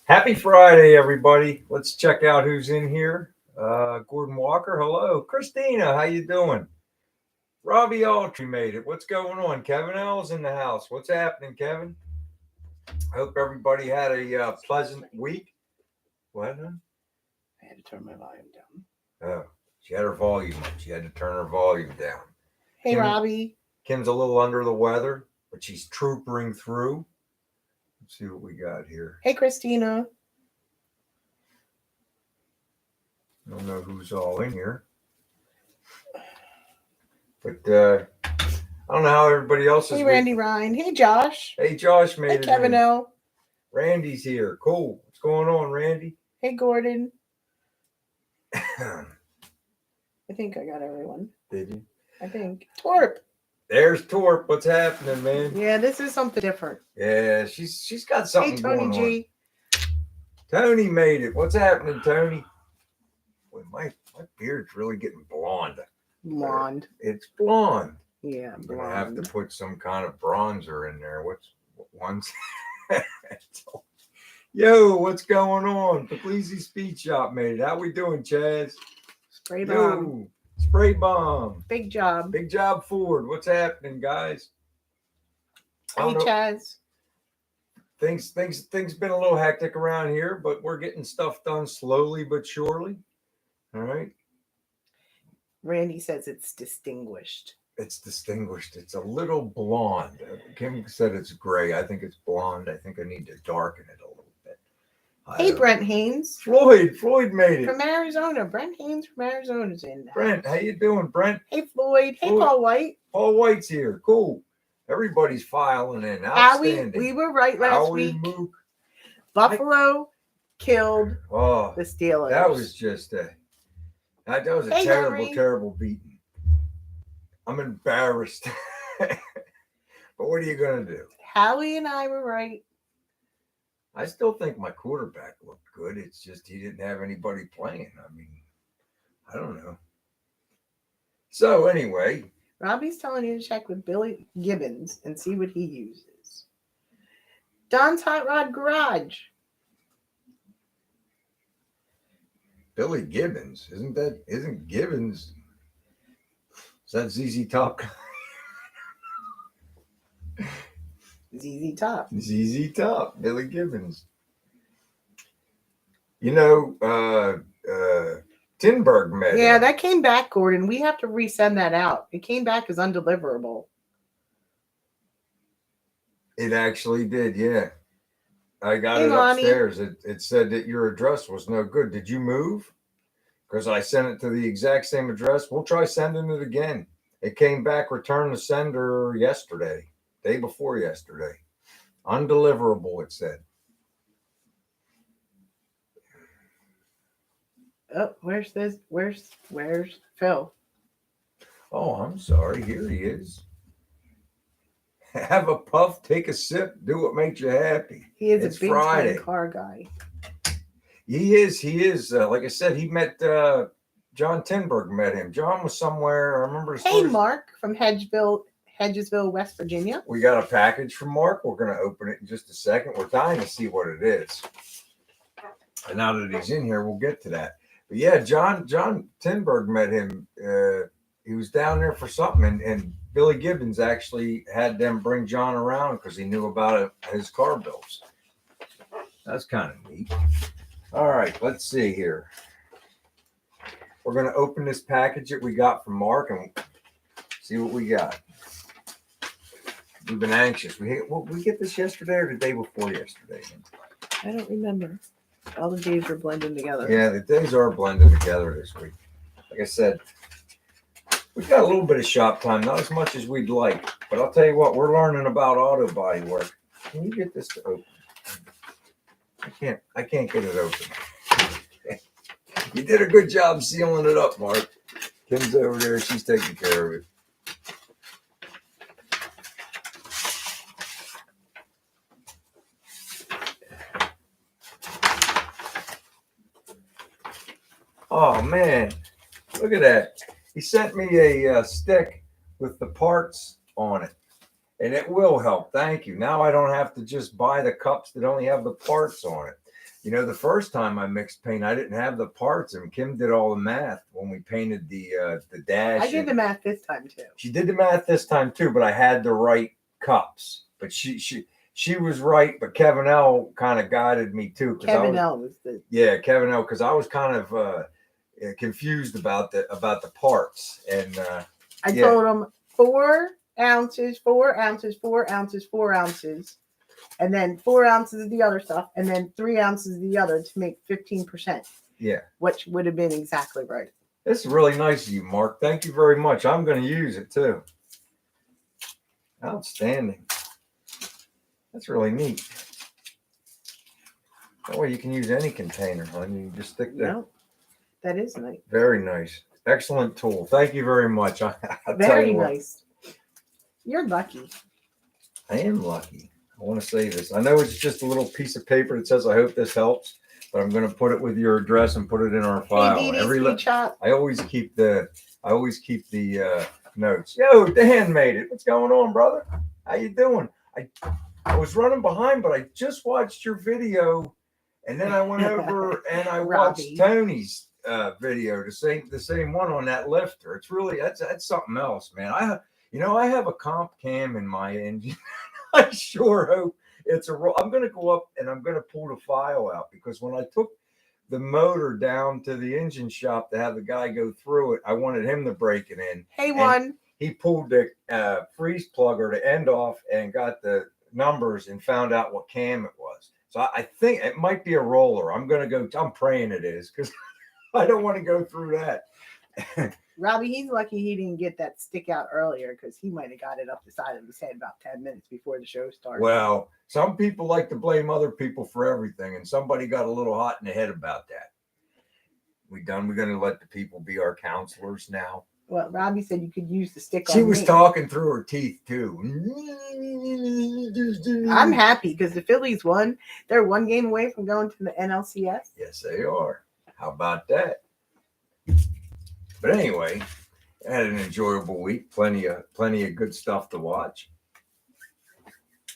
Happy Friday, everybody. Let's check out who's in here. Gordon Walker, hello. Christina, how you doing? Robbie Altry made it. What's going on? Kevin L's in the house. What's happening, Kevin? Hope everybody had a pleasant week. What? I had to turn my volume down. Oh, she had her volume up. She had to turn her volume down. Hey, Robbie. Kim's a little under the weather, but she's troopering through. Let's see what we got here. Hey, Christina. I don't know who's all in here. But I don't know how everybody else is. Hey, Randy Ryan. Hey, Josh. Hey, Josh made it. Hey, Kevin L. Randy's here. Cool. What's going on, Randy? Hey, Gordon. I think I got everyone. Did you? I think. Torp. There's Torp. What's happening, man? Yeah, this is something different. Yeah, she's got something hey, Tony going G. on. Tony made it. What's happening, Tony? Boy, my beard's really getting blonde. Blonde. It's blonde. Yeah, I'm blonde. gonna have to put some kind of bronzer in there. What one's? Yo, what's going on? Puglisi Speed Shop made it. How we doing, Chaz? Spray bomb. Yo, spray bomb. Big job. Big job, Ford. What's happening, guys? Hey, Chaz. Things been a little hectic around here, but we're getting stuff done slowly but surely. All right. Randy says it's distinguished. It's distinguished. It's a little blonde. Kim said it's gray. I think it's blonde. I think I need to darken it a little bit. Hey, Brent Haynes. Floyd made it. From Arizona. Brent Haynes from Arizona's in. Brent, how you doing, Brent? Hey, Floyd. Hey, Paul White. Paul White's here. Cool. Everybody's filing in. Outstanding. We were right last week. Mook. Buffalo killed the Steelers. That was just that was a terrible beating. I'm embarrassed. But what are you going to do? Howie and I were right. I still think my quarterback looked good. It's just he didn't have anybody playing. I mean, I don't know. So anyway. Robbie's telling you to check with Billy Gibbons and see what he uses. Don's Hot Rod Garage. Billy Gibbons. Isn't Gibbons... Is that ZZ Top? ZZ Top. ZZ Top. Billy Gibbons. You know, Tinberg met Yeah, him. that came back, Gordon. We have to resend that out. It came back as undeliverable. It actually did, yeah. I got it upstairs. It said that your address was no good. Did you move? Because I sent it to the exact same address. We'll try sending it again. It came back, return to sender yesterday, day before yesterday. Undeliverable, it said. Oh, where's this? Where's Phil? Oh, I'm sorry. Here he is. Have a puff, take a sip, do what makes you happy. He is a big time car guy. He is. Like I said, he met John Tinberg met him. John was somewhere. I remember. Hey, Mark from Hedgesville, West Virginia. We got a package from Mark. We're going to open it in just a second. We're dying to see what it is. And now that he's in here, we'll get to that. But yeah, John Tinberg met him. He was down there for something, and Billy Gibbons actually had them bring John around because he knew about his car bills. That's kind of neat. All right, let's see here. We're going to open this package that we got from Mark and see what we got. We've been anxious. We get this yesterday or the day before yesterday? I don't remember. All the days are blending together. Yeah, the days are blending together this week. Like I said, we've got a little bit of shop time, not as much as we'd like. But I'll tell you what, we're learning about auto body work. Can you get this to open? I can't get it open. You did a good job sealing it up, Mark. Kim's over there. She's taking care of it. Oh, man. Look at that. He sent me a stick with the parts on it. And it will help. Thank you. Now I don't have to just buy the cups that only have the parts on it. You know, the first time I mixed paint, I didn't have the parts, and Kim did all the math when we painted the dash. I did the math this time too. She did the math this time too, but I had the right cups. But she was right, but Kevin L kind of guided me too. Kevin L was the Kevin L, because I was kind of confused about the parts, and I told him 4 ounces, 4 ounces, 4 ounces, 4 ounces, and then 4 ounces of the other stuff, and then 3 ounces of the other to make 15%. Yeah, which would have been exactly right. This is really nice of you, Mark. Thank you very much. I'm going to use it too. Outstanding. That's really neat. That way you can use any container, hon. You just stick the. No, that is nice. Very nice. Excellent tool. Thank you very much. Very nice. You're lucky. I am lucky. I want to say this. I know it's just a little piece of paper that says, "I hope this helps," but I'm going to put it with your address and put it in our file. Hey, Dee Dee, I always keep the notes. Yo, Dan made it. What's going on, brother? How you doing? I was running behind, but I just watched your video, and then I went over and I watched Tony's video, the same one on that lifter. It's really that's something else, man. I have a comp cam in my engine. I sure hope it's I'm going to go up and I'm going to pull the file out, because when I took the motor down to the engine shop to have the guy go through it, I wanted him to break it in. Hey, one. He pulled the freeze plugger to end off and got the numbers and found out what cam it was. So I think it might be a roller. I'm praying it is, because I don't want to go through that. Robbie, he's lucky he didn't get that stick out earlier, because he might have got it up the side of his head about 10 minutes before the show started. Well, some people like to blame other people for everything, and somebody got a little hot in the head about that. We're going to let the people be our counselors now. Well, Robbie said you could use the stick on She was talking through her teeth, too. I'm happy because the Phillies won. They're 1 game away from going to the NLCS. Yes, they are. How about that? But anyway, I had an enjoyable week. Plenty of good stuff to watch.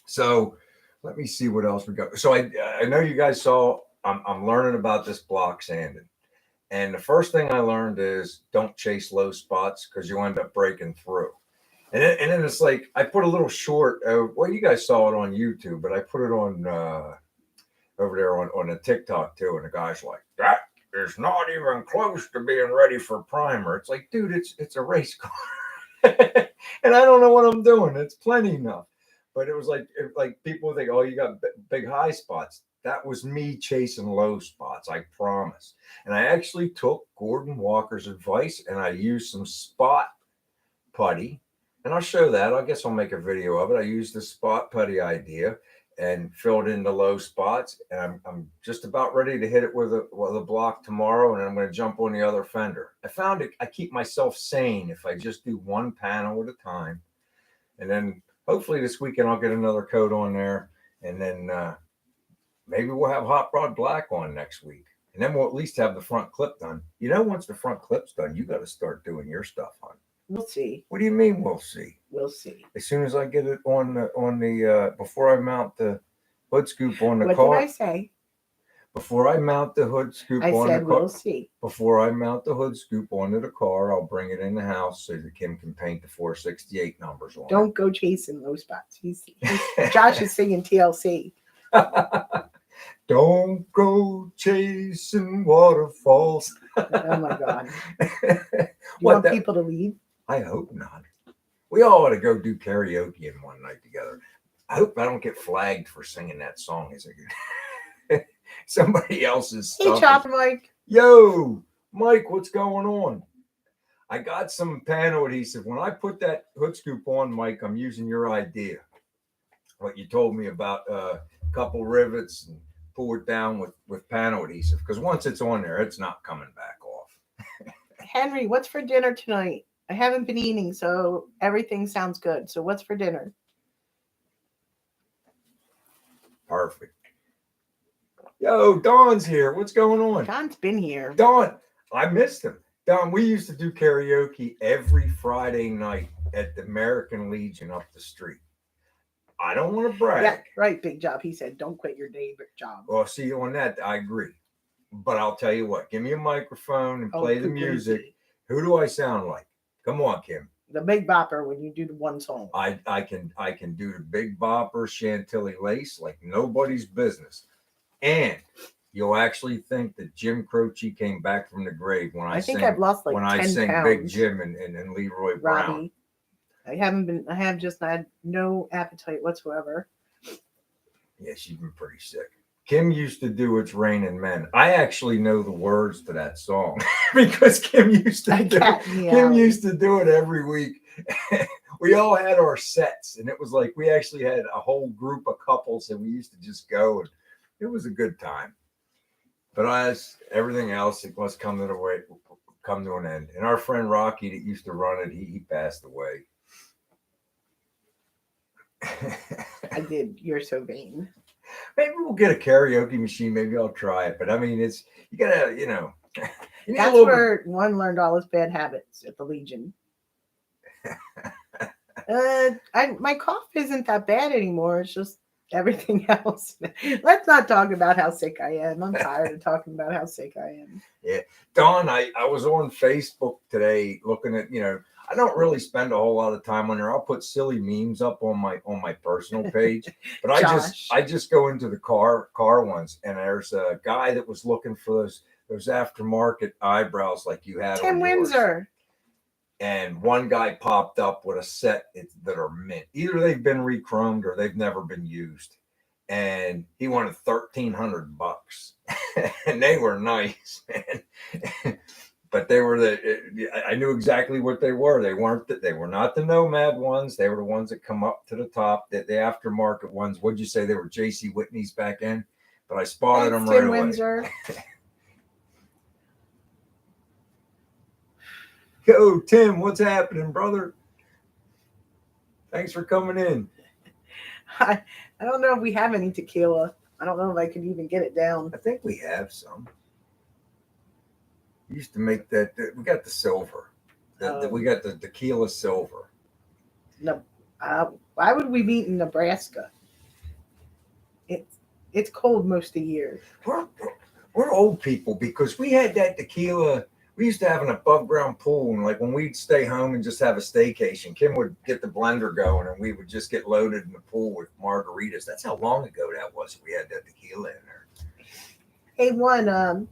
So let me see what else we got. So I know you guys saw, I'm learning about this block sanding. And the first thing I learned is don't chase low spots, because you end up breaking through. And then it's like, I put a little short, well, you guys saw it on YouTube, but I put it on over there on a TikTok too. And the guy's like, that is not even close to being ready for primer. It's like, dude, it's a race car. And I don't know what I'm doing. It's plenty enough. But it was like people think, oh, you got big high spots. That was me chasing low spots, I promise. And I actually took Gordon Walker's advice, and I used some spot putty. And I'll show that. I guess I'll make a video of it. I used the spot putty idea and filled in the low spots. And I'm just about ready to hit it with a block tomorrow, and I'm going to jump on the other fender. I found I keep myself sane if I just do one panel at a time. And then hopefully this weekend I'll get another coat on there, and then maybe we'll have hot rod black on next week, and then we'll at least have the front clip done. Once the front clip's done, you got to start doing your stuff, hon. We'll see. What do you mean we'll see? We'll see. As soon as I get it on the before I mount the hood scoop on the car. What did I say? Before I mount the hood scoop on the car. I said we'll see. Before I mount the hood scoop onto the car, I'll bring it in the house so that Kim can paint the 468 numbers on it. Don't go chasing low spots. Josh is singing TLC. Don't go chasing waterfalls. Oh my God. You want people to leave? I hope not. We all ought to go do karaoke in one night together. I hope I don't get flagged for singing that song. Is it somebody else's stuff? Hey, Chopper Mike. Yo, Mike, what's going on? I got some panel adhesive. When I put that hood scoop on, Mike, I'm using your idea. What you told me about a couple rivets and pull it down with panel adhesive, because once it's on there, it's not coming back off. Henry, what's for dinner tonight? I haven't been eating, so everything sounds good. So what's for dinner? Perfect. Yo, Don's here. What's going on? Don's been here. Don, I missed him. Don, we used to do karaoke every Friday night at the American Legion up the street. I don't want to brag. Yeah, right, big job. He said, don't quit your day job. Well, see, on that, I agree. But I'll tell you what, give me a microphone and play the music. Who do I sound like? Come on, Kim. The Big Bopper when you do the one song. I can do the Big Bopper, Chantilly Lace like nobody's business. And you'll actually think that Jim Croce came back from the grave when I think sang, I've lost like when 10 I sang pounds. Big Jim and Leroy Brown. Robbie. I have just had no appetite whatsoever. Yeah, she's been pretty sick. Kim used to do It's Raining Men. I actually know the words to that song because Kim used to do it every week. We all had our sets, and it was like we actually had a whole group of couples, and we used to just go, and it was a good time. But as everything else, it must come to an end. And our friend Rocky that used to run it, he passed away. I did. You're so vain. Maybe we'll get a karaoke machine. Maybe I'll try it. But I mean, you gotta, That's where one learned all his bad habits at the Legion. My cough isn't that bad anymore. It's just everything else. Let's not talk about how sick I am. I'm tired of talking about how sick I am. Yeah. Dawn, I was on Facebook today looking at, I don't really spend a whole lot of time on there. I'll put silly memes up on my personal page, but I just go into the car ones, and there's a guy that was looking for those aftermarket eyebrows like you had Tim on Windsor. And one guy popped up with a set that are mint. Either they've been re-chromed or they've never been used. And he wanted $1,300, and they were nice, man. But they were I knew exactly what they were. They were not the Nomad ones. They were the ones that come up to the top. The aftermarket ones. What'd you say? They were J.C. Whitney's back in. But I spotted them right away. Windsor. Yo, Tim, what's happening, brother? Thanks for coming in. I don't know if we have any tequila. I don't know if I could even get it down. I think we have some. We used to make that. We got the silver. We got the tequila silver. No, why would we meet in Nebraska? It's cold most of the year. We're old people because we had that tequila. We used to have an above ground pool, and like when we'd stay home and just have a staycation, Kim would get the blender going, and we would just get loaded in the pool with margaritas. That's how long ago that was. We had that tequila in there. Hey,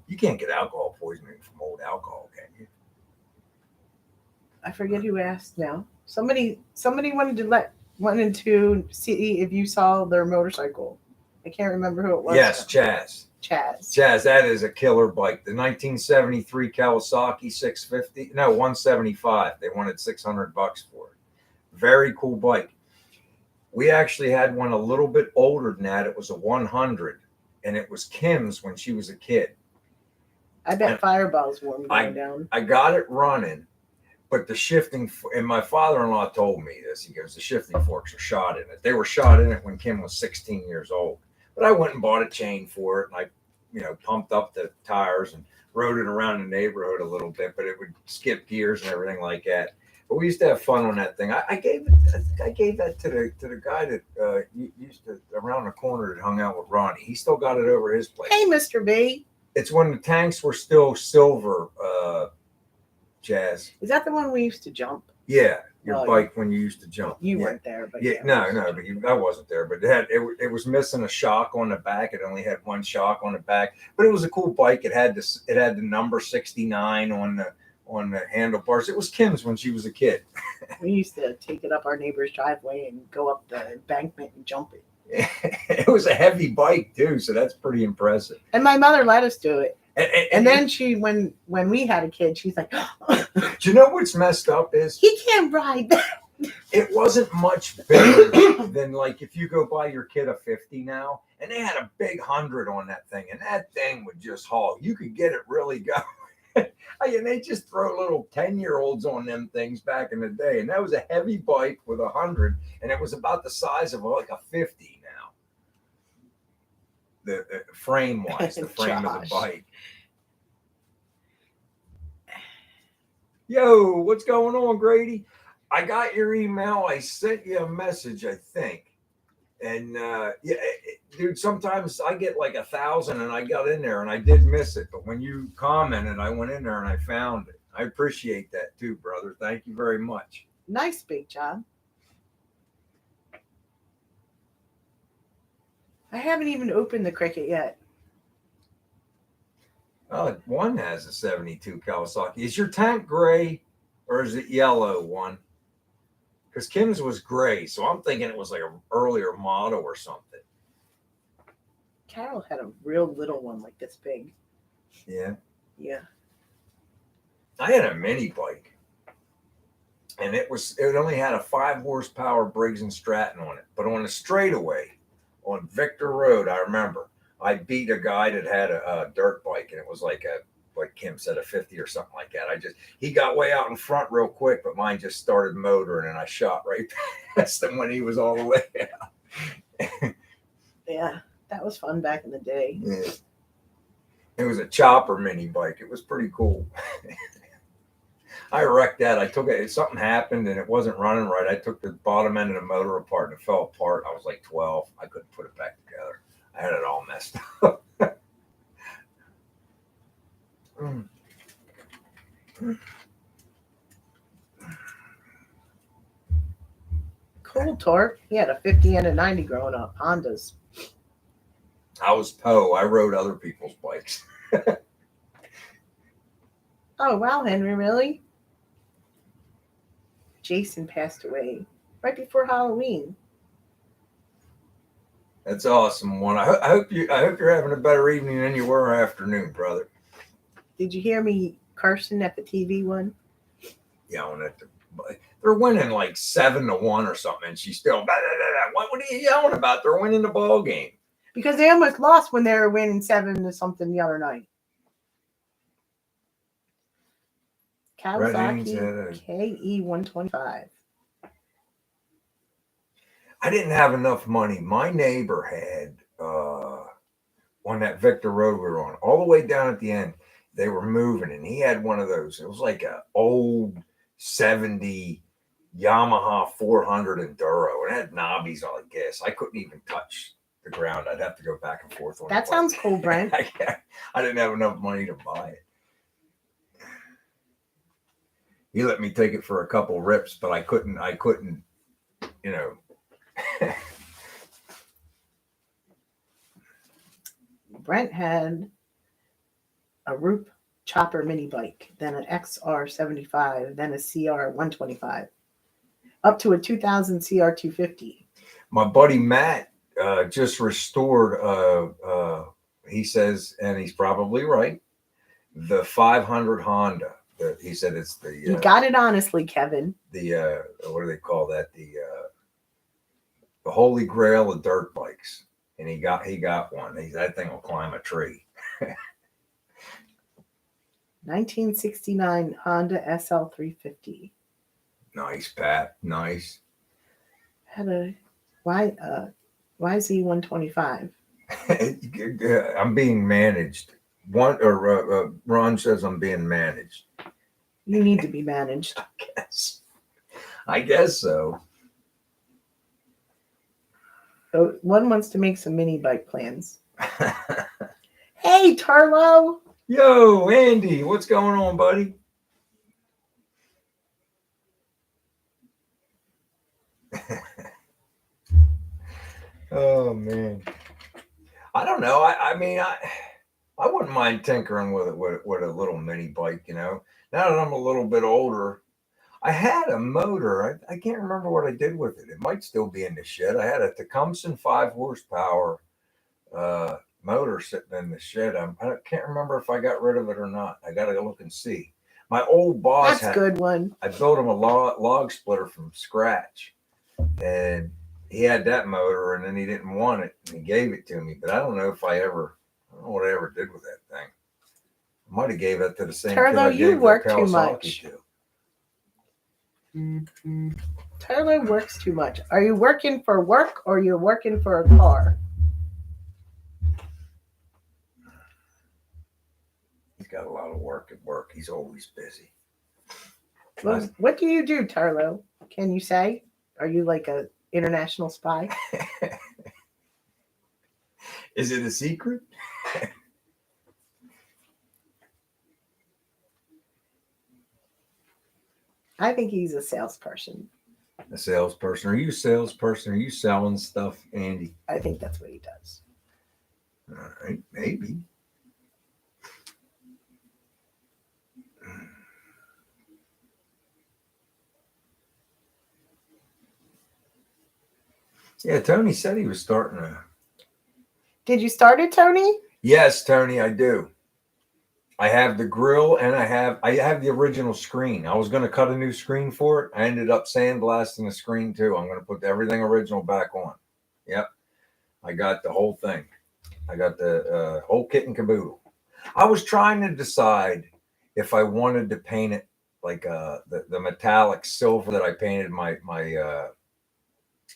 you can't get alcohol poisoning from old alcohol, can you? I forget who asked now. Somebody wanted to see if you saw their motorcycle. I can't remember who it was. Yes, Chaz, that is a killer bike. The 1973 Kawasaki 650, no, 175. They wanted $600 for it. Very cool bike. We actually had one a little bit older than that. It was a 100, and it was Kim's when she was a kid. I bet Fireball's wore me down. I got it running, but the shifting, and my father-in-law told me this. He goes, the shifting forks are shot in it. They were shot in it when Kim was 16 years old. But I went and bought a chain for it, and I pumped up the tires and rode it around the neighborhood a little bit, but it would skip gears and everything like that. But we used to have fun on that thing. I gave that to the guy that used to around the corner that hung out with Ronnie. He still got it over his place. Hey, Mr. B. It's when the tanks were still silver, Jazz. Is that the one we used to jump? Yeah. Your bike when you used to jump. You weren't there, but I wasn't there. But it was missing a shock on the back. It only had one shock on the back, but it was a cool bike. It had the number 69 on the handlebars. It was Kim's when she was a kid. We used to take it up our neighbor's driveway and go up the embankment and jump it. It was a heavy bike too, so that's pretty impressive. And my mother let us do it. And then she, when we had a kid, she's like, do you know what's messed up is he can't ride that. It wasn't much bigger than like if you go buy your kid a 50 now, and they had a big 100 on that thing, and that thing would just haul. You could get it really going. And they just throw little 10-year-olds on them things back in the day, and that was a heavy bike with 100, and it was about the size of like a 50 now. The frame-wise, the frame of the bike. Yo, what's going on, Grady? I got your email. I sent you a message, I think. And yeah, dude, sometimes I get like 1,000 and I got in there and I did miss it. But when you commented, I went in there and I found it. I appreciate that too, brother. Thank you very much. Nice, Big John. I haven't even opened the Cricket yet. One has a 72 Kawasaki. Is your tank gray or is it yellow one? Because Kim's was gray, so I'm thinking it was like an earlier model or something. Carol had a real little one like this big. Yeah. Yeah. I had a mini bike. And it only had a 5 horsepower Briggs and Stratton on it. But on a straightaway on Victor Road, I remember I beat a guy that had a dirt bike, and it was like Kim said, a 50 or something like that. He got way out in front real quick, but mine just started motoring, and I shot right past him when he was all the way out. Yeah, that was fun back in the day. Yeah. It was a chopper mini bike. It was pretty cool. I wrecked that. I took it. Something happened and it wasn't running right. I took the bottom end of the motor apart and it fell apart. I was like 12. I couldn't put it back together. I had it all messed up. Cool, Torque. He had a 50 and a 90 growing up. Hondas. I was Poe. I rode other people's bikes. Oh, wow, Henry, really? Jason passed away right before Halloween. That's awesome. One. I hope you're having a better evening than you were afternoon, brother. Did you hear me cursing at the TV one? Yelling at they're winning like 7-1 or something, and she's still blah, blah, blah, blah. What are you yelling about? They're winning the ball game. Because they almost lost when they were winning 7-something the other night. Kawasaki KE 125. I didn't have enough money. My neighbor had on that Victor Road we were on, all the way down at the end. They were moving, and he had one of those. It was like an old 70 Yamaha 400 Enduro, and it had knobbies on it. Gas. I couldn't even touch the ground. I'd have to go back and forth on. That sounds cool, Brent. I didn't have enough money to buy it. He let me take it for a couple rips, but I couldn't, you know. Brent had a Roop Chopper mini bike, then an XR75, then a CR 125, up to a 2000 CR 250. My buddy Matt just restored, he says, and he's probably right, the 500 Honda. He said it's the. You got it honestly, Kevin. The what do they call that? The holy grail of dirt bikes, and he got one. That thing will climb a tree. 1969 Honda SL 350. Nice, Pat. Nice. Had a YZ 125. I'm being managed. Ron says I'm being managed. You need to be managed. I guess so. So one wants to make some mini bike plans. Hey, Tarlo. Yo, Andy, what's going on, buddy? Oh man, I don't know. I mean, I wouldn't mind tinkering with it with a little mini bike. You know, now that I'm a little bit older, I had a motor. I can't remember what I did with it. It might still be in the shed. I had a Tecumseh 5 horsepower motor sitting in the shed. I can't remember if I got rid of it or not. I got to go look and see. My old boss That's a good one. I built him a log splitter from scratch, and he had that motor, and then he didn't want it, and he gave it to me. But I don't know what I ever did with that thing. I might have gave it to the same Turlo, kid I you gave work the too Kawasaki much. to. Turlo works too much. Are you working for work or you're working for a car? He's got a lot of work at work. He's always busy. What do you do, Tarlo? Can you say? Are you like a international spy? Is it a secret? I think he's a salesperson. A salesperson? Are you a salesperson? Are you selling stuff, Andy? I think that's what he does. All right, maybe. Yeah, Tony said he was starting to. Did you start it, Tony? Yes, Tony, I do. I have the grill and I have the original screen. I was going to cut a new screen for it. I ended up sandblasting the screen too. I'm going to put everything original back on. Yep. I got the whole thing. I got the whole kit and caboodle. I was trying to decide if I wanted to paint it like the metallic silver that I painted my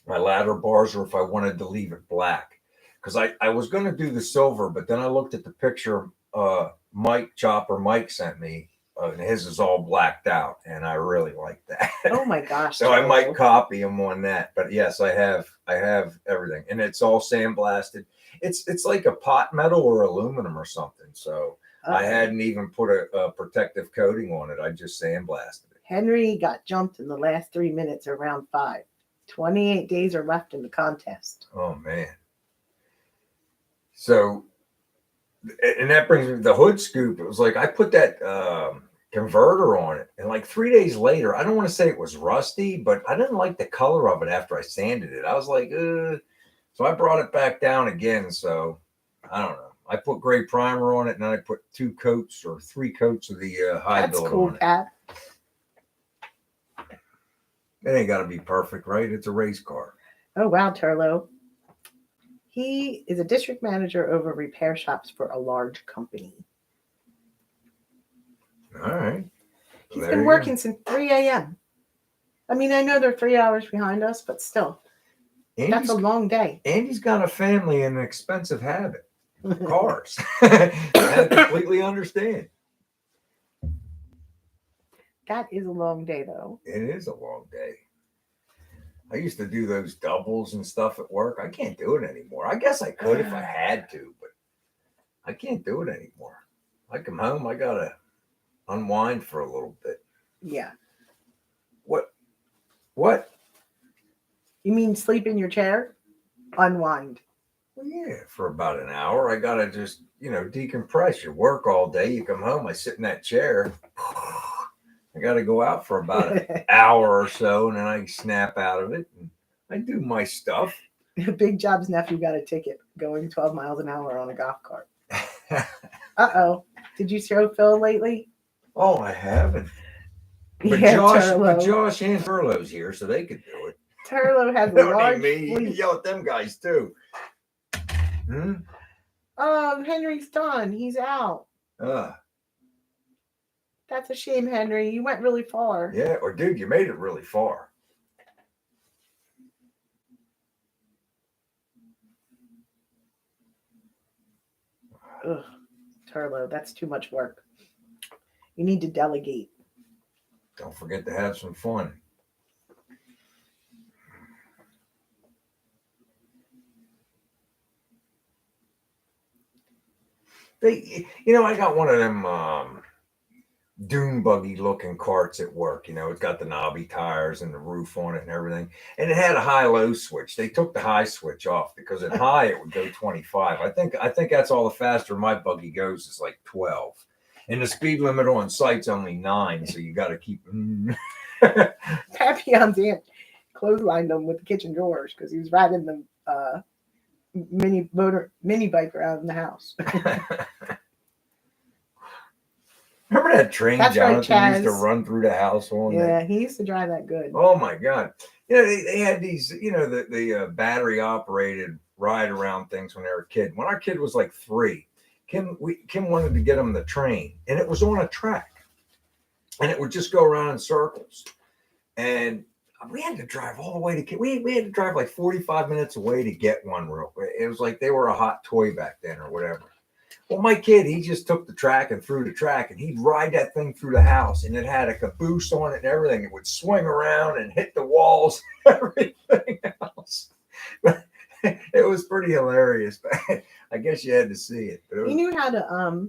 ladder bars, or if I wanted to leave it black. Because I was going to do the silver, but then I looked at the picture Mike sent me, and his is all blacked out, and I really like that. Oh my gosh! So I might copy him on that. But yes, I have everything, and it's all sandblasted. It's like a pot metal or aluminum or something. So I hadn't even put a protective coating on it. I just sandblasted it. Henry got jumped in the last 3 minutes of round 5. 28 days are left in the contest. Oh man! So. And that brings me to the hood scoop. It was like I put that converter on it, and like 3 days later, I don't want to say it was rusty, but I didn't like the color of it after I sanded it. I was like, so I brought it back down again. So I don't know. I put gray primer on it, and then I put 2 coats or 3 coats of the high build cool, on it. Pat. It ain't got to be perfect, right? It's a race car. Oh wow, Turlo. He is a district manager over repair shops for a large company. All right. He's been working since 3 a.m. I mean, I know they're 3 hours behind us, but still, that's a long day. Andy's got a family and an expensive habit. Cars. I completely understand. That is a long day, though. It is a long day. I used to do those doubles and stuff at work. I can't do it anymore. I guess I could if I had to, but I can't do it anymore. I come home, I gotta unwind for a little bit. Yeah. What? You mean sleep in your chair? Unwind. Well, yeah, for about an hour. I gotta just, decompress. You work all day, you come home, I sit in that chair. I got to go out for about an hour or so, and then I snap out of it, and I do my stuff. Big Job's nephew got a ticket going 12 miles an hour on a golf cart. Uh-oh. Did you throw Phil lately? Oh, I haven't. But yeah, Josh and Turlo's here, so they could do it. Turlo has a large me. You fleet. can yell at them guys, too. Henry's done. He's out. That's a shame, Henry. You went really far. Yeah, or dude, you made it really far. Ugh, Turlo, that's too much work. You need to delegate. Don't forget to have some fun. I got one of them dune buggy looking carts at work. It's got the knobby tires and the roof on it and everything. And it had a high-low switch. They took the high switch off because at high it would go 25. I think that's all the faster my buggy goes is like 12. And the speed limit on site's only 9, so you got to keep. Papillon's aunt clotheslined him with the kitchen drawers because he was riding the mini bike around the house. Remember that train Jonathan used to run through the house on? Yeah, he used to drive that good. Oh my God. They had these, the battery operated ride around things when they were a kid. When our kid was like 3, Kim wanted to get him the train, and it was on a track, and it would just go around in circles. And we had to drive all the way to we had to drive like 45 minutes away to get one real quick. It was like they were a hot toy back then or whatever. Well, my kid, he just took the track and threw the track, and he'd ride that thing through the house, and it had a caboose on it and everything. It would swing around and hit the walls and everything else. It was pretty hilarious, but I guess you had to see it. But it He was knew how to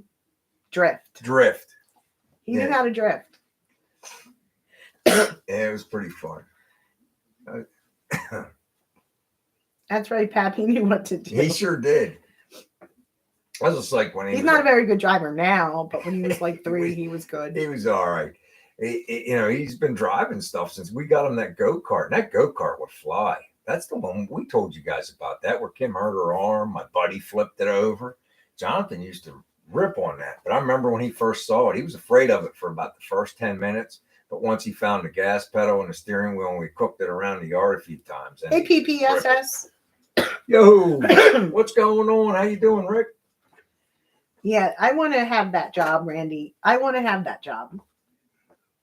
drift. drift. He knew Yeah. how to drift. Yeah, it was pretty fun. That's right, Pap. He knew what to do. He sure did. I was just like when he He's was not a like, very good driver now, but when he was like 3, he was good. he was all right. He's been driving stuff since we got him that go-kart. And that go-kart would fly. That's the one we told you guys about that, where Kim hurt her arm. My buddy flipped it over. Jonathan used to rip on that. But I remember when he first saw it, he was afraid of it for about the first 10 minutes. But once he found the gas pedal and the steering wheel and we cooked it around the yard a few times. Hey, PPSS. Yo, what's going on? How you doing, Rick? Yeah, I want to have that job, Randy. I want to have that job.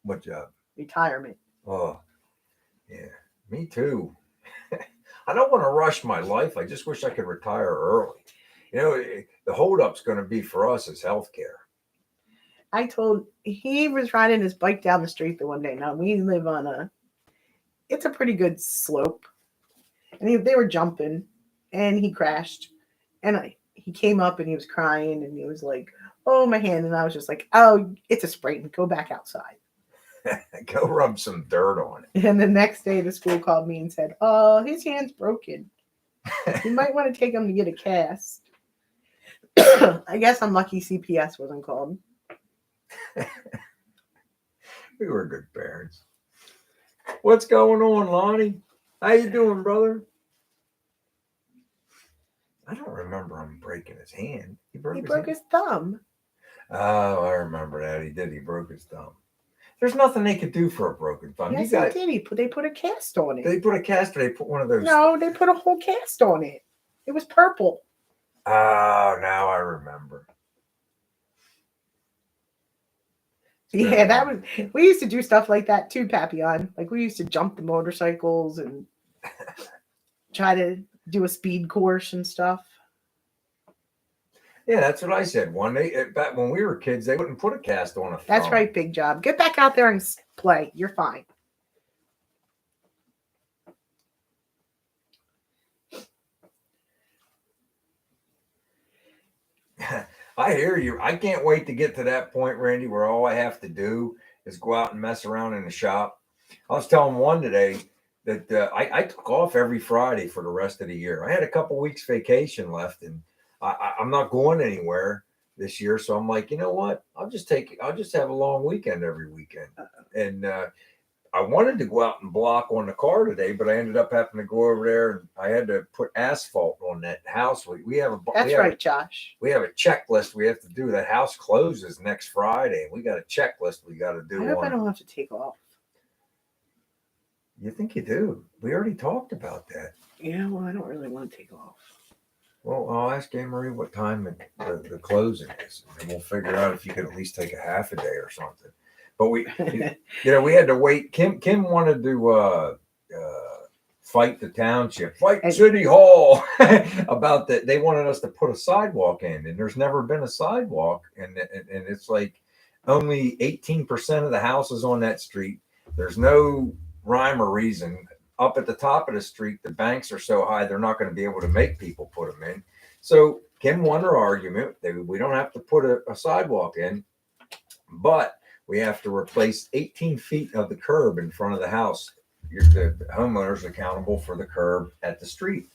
What job? Retirement. Oh, yeah, me too. I don't want to rush my life. I just wish I could retire early. The holdup's going to be for us is healthcare. He was riding his bike down the street the one day. Now we live on it's a pretty good slope. And they were jumping and he crashed. And he came up and he was crying and he was like, oh, my hand. And I was just like, oh, it's a sprain. Go back outside. Go rub some dirt on it. And the next day the school called me and said, oh, his hand's broken. You might want to take him to get a cast. I guess I'm lucky CPS wasn't called. We were good parents. What's going on, Lonnie? How you doing, brother? I don't remember him breaking his hand. He broke his thumb. Oh, I remember that. He did. He broke his thumb. There's nothing they could do for a broken thumb. Yes, they did. They put a cast on it. They put a cast or they put one of those. No, they put a whole cast on it. It was purple. Oh, now I remember. Yeah, we used to do stuff like that too, Papillon. Like we used to jump the motorcycles and try to do a speed course and stuff. Yeah, that's what I said. Back when we were kids, they wouldn't put a cast on a thumb. That's right, Big Job. Get back out there and play. You're fine. I hear you. I can't wait to get to that point, Randy, where all I have to do is go out and mess around in the shop. I was telling one today that I took off every Friday for the rest of the year. I had a couple weeks vacation left, and I'm not going anywhere this year. So I'm like, you know what? I'll just have a long weekend every weekend. And I wanted to go out and block on the car today, but I ended up having to go over there and I had to put asphalt on that house. That's right, Josh. We have a checklist we have to do. That house closes next Friday, and we got a checklist we got to do. I hope I don't have to take off. You think you do? We already talked about that. Yeah, well, I don't really want to take off. Well, I'll ask Anne Marie what time the closing is, and we'll figure out if you could at least take a half a day or something. But we had to wait. Kim wanted to fight the township, fight City Hall about that. They wanted us to put a sidewalk in, and there's never been a sidewalk, and it's like only 18% of the houses on that street. There's no rhyme or reason. Up at the top of the street, the banks are so high they're not going to be able to make people put them in. So Kim won her argument. We don't have to put a sidewalk in, but we have to replace 18 feet of the curb in front of the house. The homeowner's accountable for the curb at the street.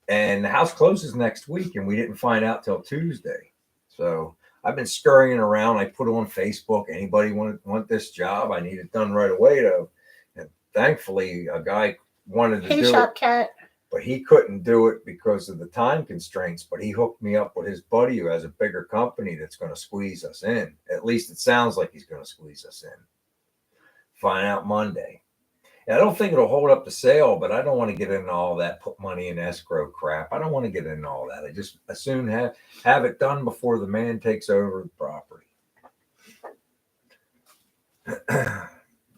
And the house closes next week, and we didn't find out till Tuesday. So I've been scurrying around. I put on Facebook, anybody want this job? I need it done right away, though. And thankfully, a guy wanted to do Shop it. Cat. But he couldn't do it because of the time constraints. But he hooked me up with his buddy who has a bigger company that's going to squeeze us in. At least it sounds like he's going to squeeze us in. Find out Monday. And I don't think it'll hold up the sale, but I don't want to get into all that, put money in escrow crap. I don't want to get into all that. I just as soon have it done before the man takes over the property.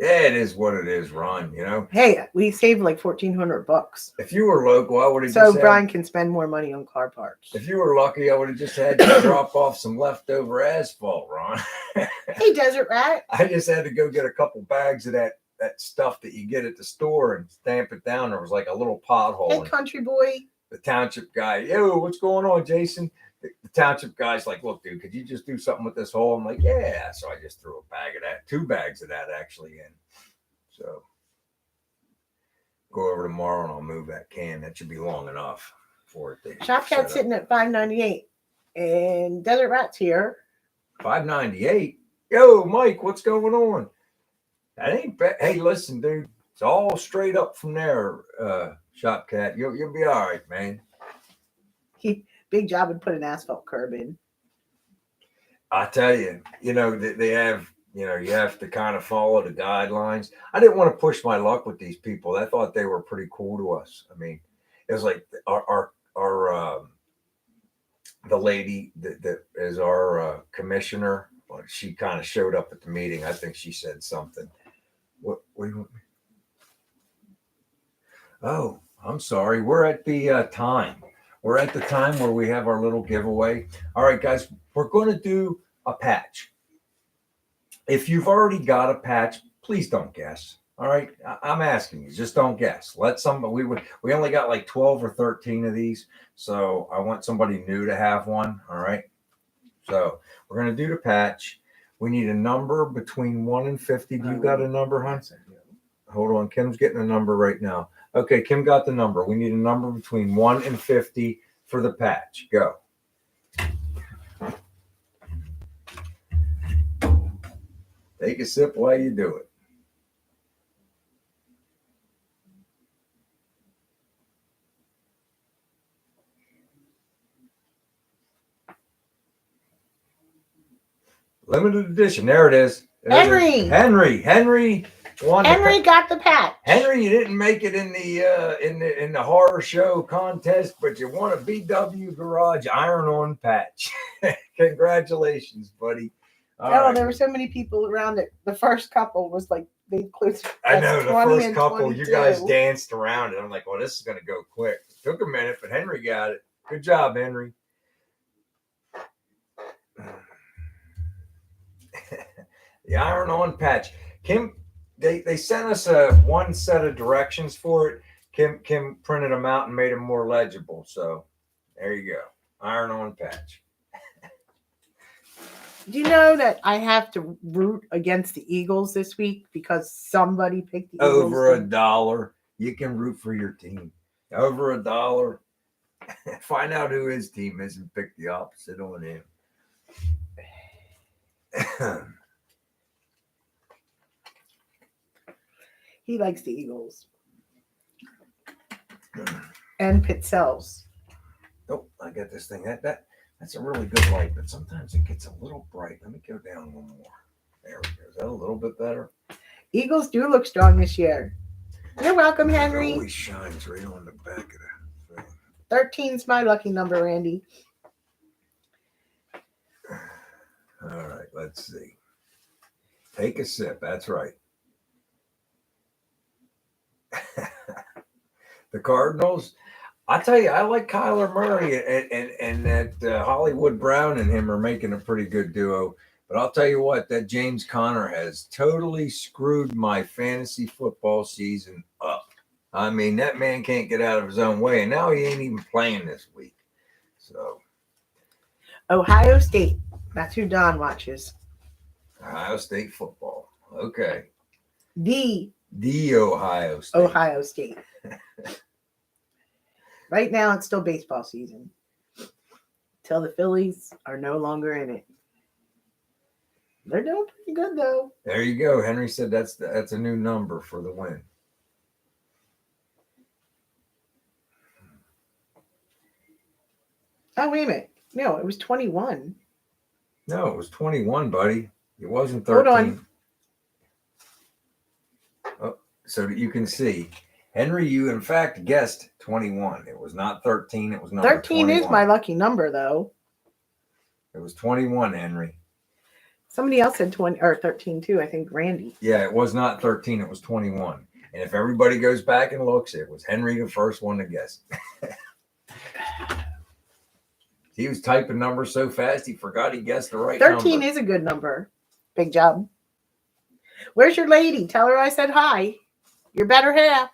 Yeah, it is what it is, Ron. Hey, we saved like $1,400. If you were local, I would have so Brian can spend more money on car parts. If you were lucky, I would have just had to drop off some leftover asphalt, Ron. Hey, Desert Rat. I just had to go get a couple bags of that stuff that you get at the store and stamp it down. There was like a little pothole. Hey, country boy. the township guy, yo, what's going on, Jason? The township guy's like, look, dude, could you just do something with this hole? I'm like, yeah. So I just threw a bag of that, 2 bags of that actually in. So go over tomorrow and I'll move that can. That should be long enough for it to Shop Cat's sitting at $5.98, and Desert Rat's here. $5.98. Yo, Mike, what's going on? That ain't bad. Hey, listen, dude, it's all straight up from there, Shop Cat. You'll be all right, man. Big Job would put an asphalt curb in. I tell you, they have, you have to kind of follow the guidelines. I didn't want to push my luck with these people. I thought they were pretty cool to us. I mean, it was like our the lady that is our commissioner. She kind of showed up at the meeting. I think she said something. What do you want? Oh, I'm sorry. We're at the time. We're at the time where we have our little giveaway. All right, guys, we're going to do a patch. If you've already got a patch, please don't guess. All right, I'm asking you, just don't guess. Let somebody. We only got like 12 or 13 of these, so I want somebody new to have one. All right, so we're going to do the patch. We need a number between 1 and 50. Do you got a number, hon? Hold on, Kim's getting a number right now. Okay, Kim got the number. We need a number between 1 and 50 for the patch. Go. Take a sip while you do it. Limited edition. There it is. Henry won. Henry got the patch. Henry, you didn't make it in the horror show contest, but you won a BW Garage iron-on patch. Congratulations, buddy. Right. There were so many people around it. The first couple was like they included. I know the first couple. 22. You guys danced around it. I'm like, well, this is going to go quick. It took a minute, but Henry got it. Good job, Henry. The iron-on patch. Kim, they sent us one set of directions for it. Kim printed them out and made them more legible. So there you go. Iron-on patch. Do you know that I have to root against the Eagles this week because somebody picked the Eagles? Over $1. You can root for your team. Over $1. Find out who his team is and pick the opposite on him. He likes the Eagles. And Pitzels. Oh, I got this thing. That's a really good light, but sometimes it gets a little bright. Let me go down one more. There we go. Is that a little bit better? Eagles do look strong this year. You're welcome, Henry. It always shines right on the back of the thing. 13's my lucky number, Randy. All right, let's see. Take a sip. That's right. The Cardinals. I tell you, I like Kyler Murray and that Hollywood Brown and him are making a pretty good duo. But I'll tell you what, that James Conner has totally screwed my fantasy football season up. I mean, that man can't get out of his own way, and now he ain't even playing this week. So, Ohio State. That's who Don watches. Ohio State football. Okay. The Ohio State. Ohio State. Right now, it's still baseball season. Till the Phillies are no longer in it. They're doing pretty good, though. There you go. Henry said that's a new number for the win. Oh, wait a minute. No, it was 21. No, it was 21, buddy. It wasn't 13. Hold on. Oh, so that you can see. Henry, you in fact guessed 21. It was not 13. It was number 13 21. is my lucky number, though. It was 21, Henry. Somebody else said 20 or 13 too. I think Randy. Yeah, it was not 13. It was 21. And if everybody goes back and looks, it was Henry the first one to guess. He was typing numbers so fast he forgot he guessed the right 13 number. is a good number. Big job. Where's your lady? Tell her I said hi. Your better half.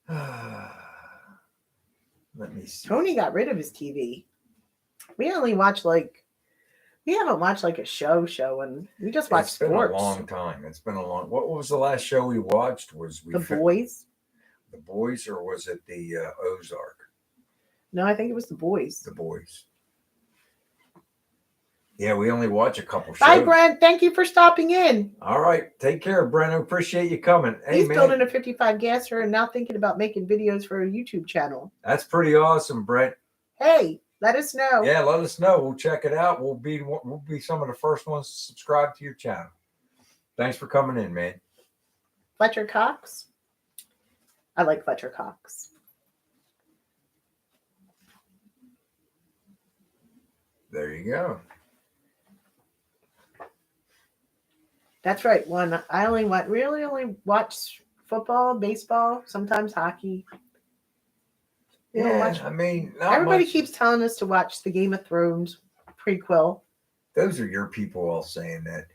Let me see. Tony got rid of his TV. We only watch we haven't watched like a show, and we just watch It's been sports. a long time. It's been a long. What was the last show we watched? The Boys? The Boys, or was it the Ozark? No, I think it was The Boys. The Boys. Yeah, we only watch a couple shows. Bye, Brent. Thank you for stopping in. All right, take care, Brent. Appreciate you coming. Hey, He's man, building a 55 gasser and now thinking about making videos for a YouTube channel. that's pretty awesome, Brent. Hey, let us know. Yeah, let us know. We'll check it out. We'll be some of the first ones to subscribe to your channel. Thanks for coming in, man. Fletcher Cox. I like Fletcher Cox. There you go. That's right. I only watch football, baseball, sometimes hockey. Yeah, I mean, not everybody much. keeps telling us to watch the Game of Thrones prequel. Those are your people all saying that.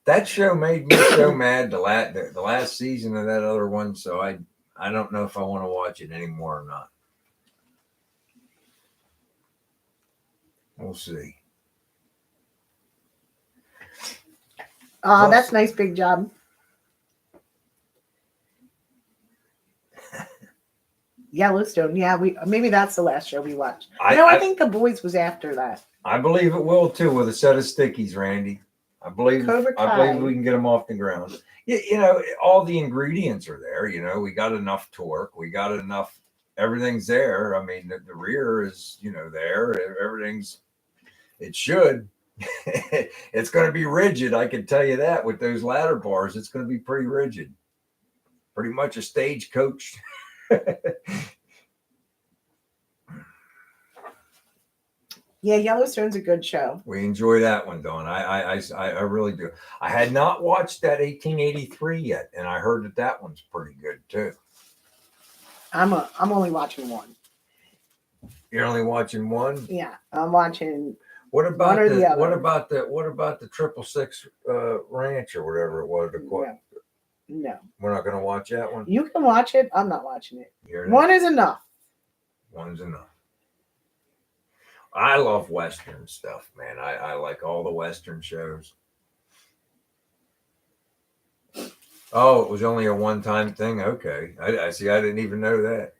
That show made me so mad the last season of that other one, so I don't know if I want to watch it anymore or not. We'll see. That's nice, big job. Yellowstone, yeah, maybe that's the last show we watched. I think The Boys was after that. I believe it will too, with a set of stickies, Randy. I believe we can get them off the ground. You know, all the ingredients are there. You know, we got enough torque, we got enough. Everything's there. I mean, the rear is there. Everything's. It should. It's going to be rigid. I can tell you that with those ladder bars, it's going to be pretty rigid. Pretty much a stagecoach. Yeah, Yellowstone's a good show. We enjoy that one, Dawn. I really do. I had not watched that 1883 yet, and I heard that one's pretty good too. I'm only watching one. You're only watching one? Yeah, I'm watching. What about the other. What about the 666 Ranch or whatever it was? No. We're not going to watch that one. You can watch it. I'm not watching it. One is enough. One's enough. I love Western stuff, man. I like all the Western shows. Oh, it was only a one-time thing. Okay, I see. I didn't even know that.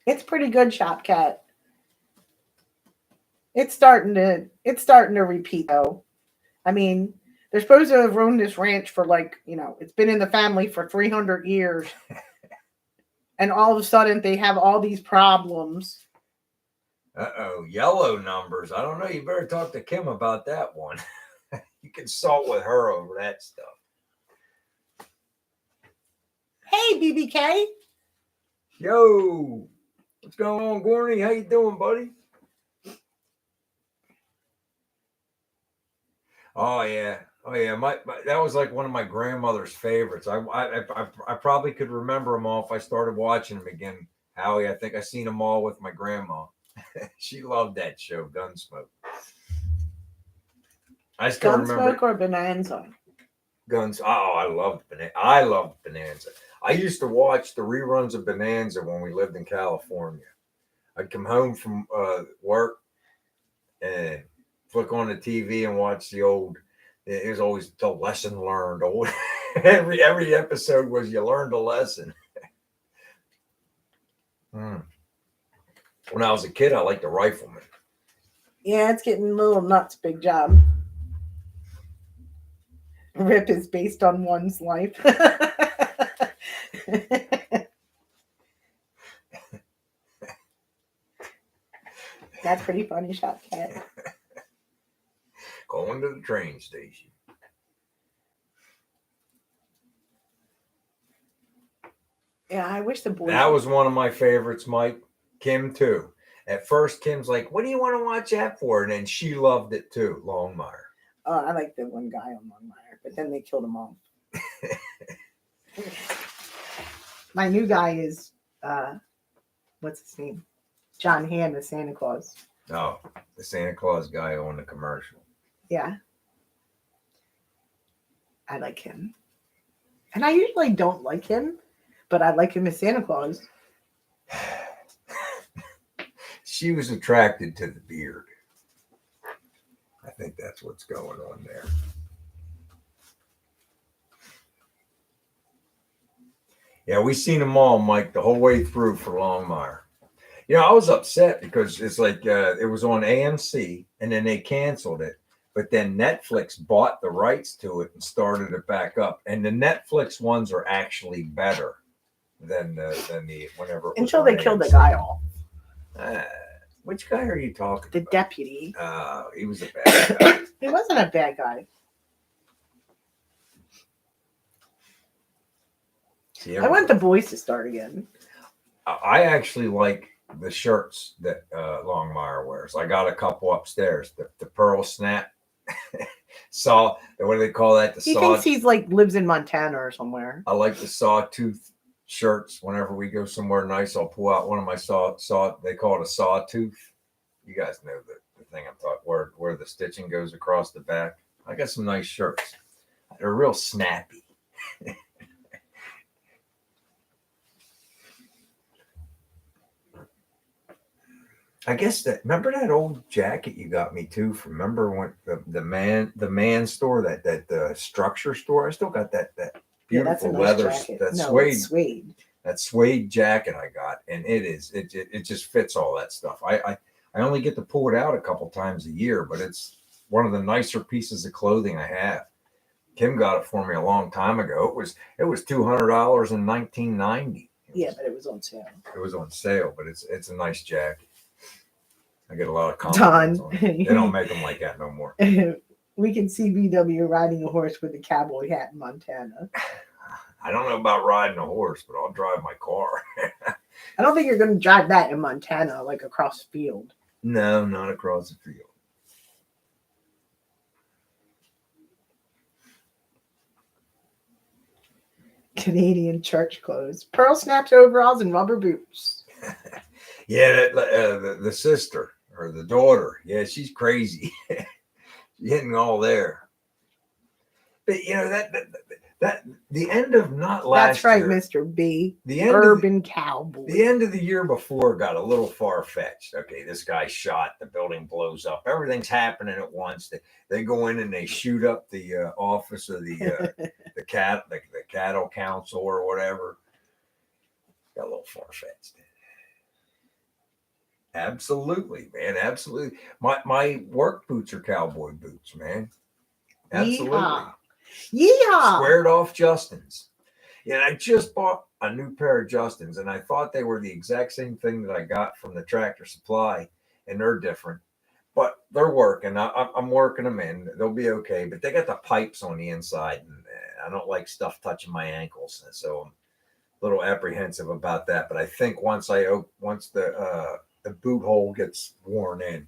It's pretty good, Shop Cat. It's starting to repeat though. I mean, they're supposed to have owned this ranch for it's been in the family for 300 years. And all of a sudden they have all these problems. Yellow numbers. I don't know. You better talk to Kim about that one. You consult with her over that stuff. Hey, BBK. Yo. What's going on, Gorney? How you doing, buddy? Oh yeah. That was like one of my grandmother's favorites. I probably could remember them all if I started watching them again. Howie, I think I seen them all with my grandma. She loved that show, Gunsmoke. I still remember. Gunsmoke or Bonanza? I loved Bonanza. I used to watch the reruns of Bonanza when we lived in California. I'd come home from work and flick on the TV and watch the old. It was always the lesson learned. Every episode was you learned a lesson. When I was a kid, I liked the Rifleman. Yeah, it's getting a little nuts, big job. Rip is based on one's life. That's pretty funny, Shop Cat. Going to the train station. Yeah, I wish the boys. That was one of my favorites, Mike. Kim too. At first, Kim's like, "What do you want to watch that for?" And then she loved it too. Longmire. Oh, I like the one guy on Longmire, but then they killed him all. My new guy is what's his name? John Hamm, the Santa Claus. Oh, the Santa Claus guy on the commercial. Yeah. I like him. And I usually don't like him, but I like him as Santa Claus. She was attracted to the beard. I think that's what's going on there. Yeah, we seen them all, Mike, the whole way through for Longmire. You know, I was upset because it's like it was on AMC and then they canceled it. But then Netflix bought the rights to it and started it back up. And the Netflix ones are actually better than the whenever it was Until on they killed the AMC. guy off. Which guy are you talking The about? deputy. He was a bad guy. He wasn't a bad guy. See, I want the boys to start again. I actually like the shirts that Longmire wears. I got a couple upstairs. The pearl snap. Saw, what do they call that? He thinks he's like lives in Montana or somewhere. I like the sawtooth shirts. Whenever we go somewhere nice, I'll pull out one of my saw. They call it a sawtooth. You guys know the thing I'm talking where the stitching goes across the back. I got some nice shirts. They're real snappy. I guess remember that old jacket you got me too from remember when the man store that structure store. I still got that beautiful leather that suede jacket I got, and it just fits all that stuff. I only get to pull it out a couple times a year, but it's one of the nicer pieces of clothing I have. Kim got it for me a long time ago. It was $200 in 1990. Yeah, but it was on sale. It was on sale, but it's a nice jacket. I get a lot of compliments on it. They don't make them like that no more. We can see BW riding a horse with a cowboy hat in Montana. I don't know about riding a horse, but I'll drive my car. I don't think you're going to drive that in Montana, like across the field. No, not across the field. Canadian church clothes, pearl snaps, overalls, and rubber boots. Yeah, the sister or the daughter. Yeah, she's crazy. She's hitting all there. But you know that the end of not last. That's right, year, Mr. B. The end Urban cowboy. The end of the year before got a little far fetched. Okay, this guy shot. The building blows up. Everything's happening at once. They go in and they shoot up the office of the cattle council or whatever. Got a little far fetched. Absolutely, man. Absolutely. My work boots are cowboy boots, man. Absolutely. Yeehaw! Squared off Justins. Yeah, I just bought a new pair of Justins, and I thought they were the exact same thing that I got from the Tractor Supply, and they're different. But they're working. I'm working them in. They'll be okay. But they got the pipes on the inside, and I don't like stuff touching my ankles, and so I'm a little apprehensive about that. But I think once the boot hole gets worn in,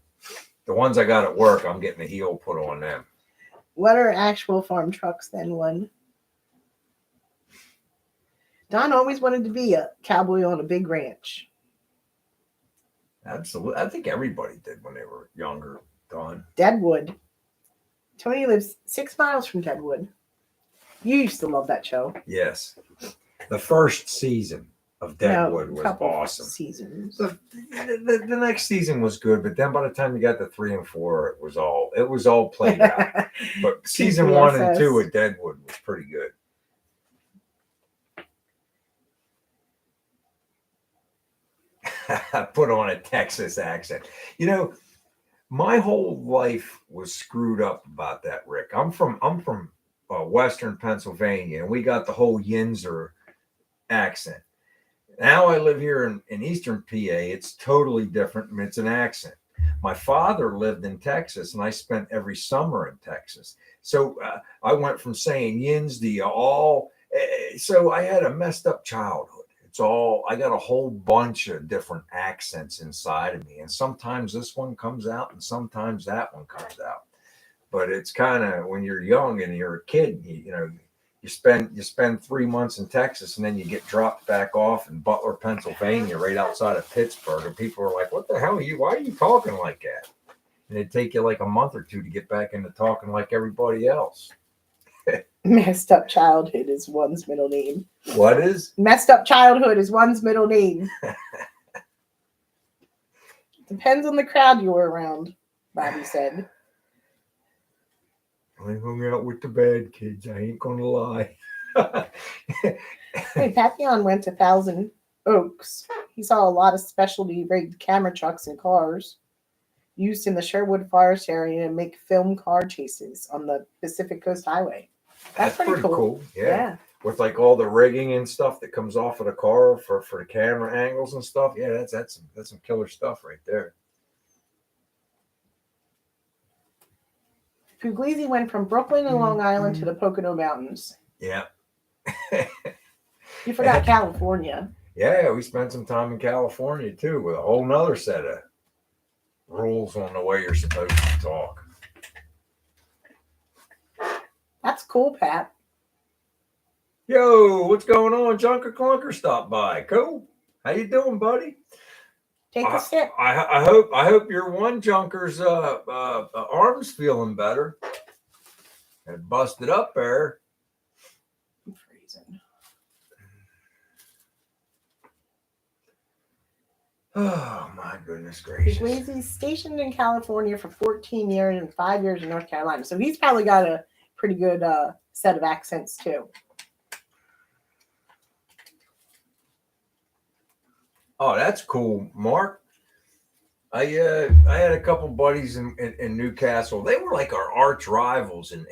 the ones I got at work, I'm getting a heel put on them. What are actual farm trucks then, one? Don always wanted to be a cowboy on a big ranch. Absolutely. I think everybody did when they were younger, Don. Deadwood. Tony lives 6 miles from Deadwood. You used to love that show. Yes. The first season of Deadwood was awesome. Seasons. The next season was good, but then by the time you got to 3 and 4, it was all played out. But season 1 and 2 of Deadwood was pretty good. Put on a Texas accent. You know, my whole life was screwed up about that, Rick. I'm from Western Pennsylvania, and we got the whole Yinzer accent. Now I live here in Eastern PA. It's totally different. It's an accent. My father lived in Texas, and I spent every summer in Texas. So I went from saying yins to all. So I had a messed up childhood. I got a whole bunch of different accents inside of me. And sometimes this one comes out and sometimes that one comes out. But it's kind of when you're young and you're a kid, you spend 3 months in Texas and then you get dropped back off in Butler, Pennsylvania, right outside of Pittsburgh. And people are like, what the hell are you? Why are you talking like that? And it'd take you like a month or two to get back into talking like everybody else. Messed up childhood is one's middle name. What is? Messed up childhood is one's middle name. Depends on the crowd you were around, Bobby said. I hung out with the bad kids. I ain't gonna lie. Hey, Papillon went to Thousand Oaks. He saw a lot of specialty rigged camera trucks and cars used in the Sherwood Forest area to make film car chases on the Pacific Coast Highway. That's pretty cool. Yeah. With like all the rigging and stuff that comes off of the car for the camera angles and stuff. Yeah, that's some killer stuff right there. Puglisi went from Brooklyn and Long Island to the Pocono Mountains. Yeah. You forgot California. Yeah, we spent some time in California too with a whole nother set of rules on the way you're supposed to talk. That's cool, Pat. Yo, what's going on? Junker Clunker stopped by. Cool. How you doing, buddy? Take a sip. I hope your one junker's arm's feeling better. It busted up there. I'm freezing. Oh my goodness gracious. Puglisi's stationed in California for 14 years and 5 years in North Carolina. So he's probably got a pretty good set of accents too. Oh, that's cool, Mark. I had a couple buddies in Newcastle. They were like our arch rivals in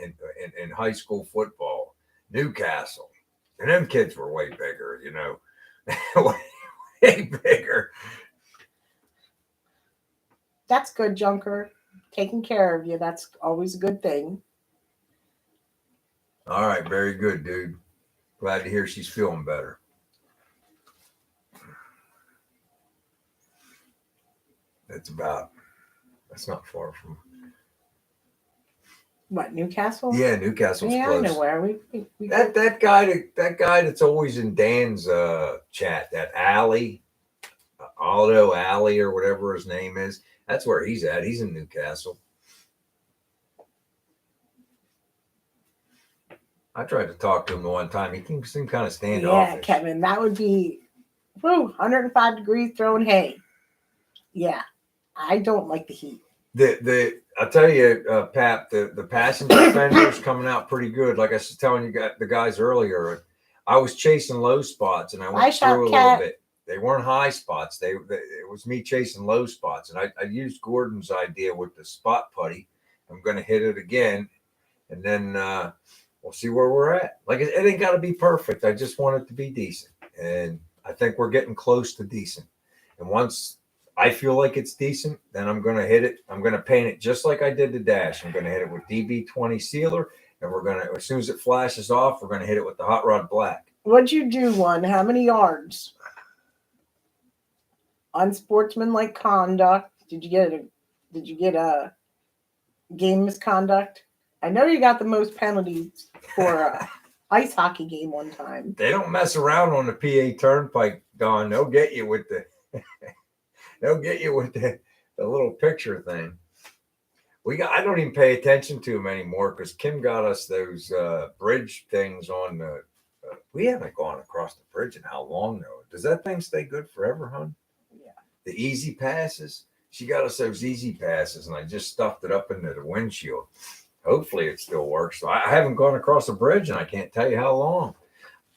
high school football. Newcastle, and them kids were way bigger, you know, way bigger. That's good, Junker. Taking care of you. That's always a good thing. All right, very good, dude. Glad to hear she's feeling better. That's not far from. What, Newcastle? Yeah, Newcastle's yeah, close. I know where. We that guy that's always in Dan's chat, that Aldo Alley or whatever his name is. That's where he's at. He's in Newcastle. I tried to talk to him the one time. He seemed kind of standoffish. Yeah, Kevin, that would be 105 degrees throwing hay. Yeah, I don't like the heat. I'll tell you, Pap, the passenger fender's coming out pretty good. Like I was telling you the guys earlier, I was chasing low spots and I went through a little bit. They weren't high spots. It was me chasing low spots, and I used Gordon's idea with the spot putty. I'm going to hit it again, and then we'll see where we're at. Like it ain't got to be perfect. I just want it to be decent, and I think we're getting close to decent. And once I feel like it's decent, then I'm going to hit it. I'm going to paint it just like I did the dash. I'm going to hit it with DB20 sealer, and we're going to, as soon as it flashes off, we're going to hit it with the Hot Rod Black. What'd you do, one? How many yards? Unsportsmanlike conduct. Did you get a game misconduct? I know you got the most penalties for a ice hockey game one time. They don't mess around on the PA Turnpike, Don. They'll get you with the little picture thing. I don't even pay attention to them anymore because Kim got us those bridge things on the. We haven't gone across the bridge in how long though? Does that thing stay good forever, hon? Yeah. The easy passes. She got us those easy passes, and I just stuffed it up into the windshield. Hopefully, it still works. So I haven't gone across the bridge, and I can't tell you how long.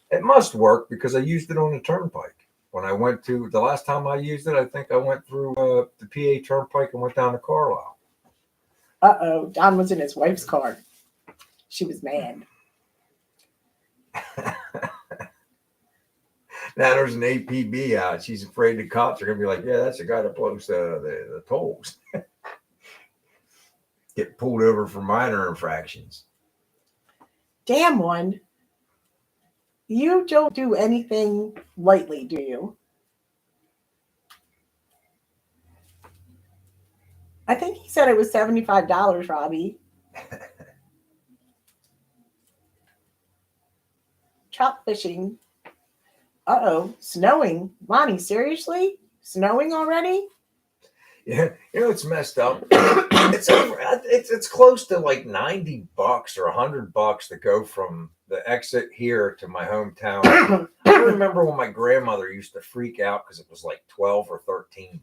It must work because I used it on the turnpike. When I went to the last time I used it, I think I went through the PA Turnpike and went down to Carlisle. Don was in his wife's car. She was mad. Now there's an APB out. She's afraid the cops are going to be like, yeah, that's the guy that blows the tolls. Get pulled over for minor infractions. Damn one. You don't do anything lightly, do you? I think he said it was $75, Robbie. Chop fishing. Snowing. Lonnie, seriously? Snowing already? Yeah, it's messed up. It's close to like $90 or $100 to go from the exit here to my hometown. I remember when my grandmother used to freak out because it was like 12 or $13.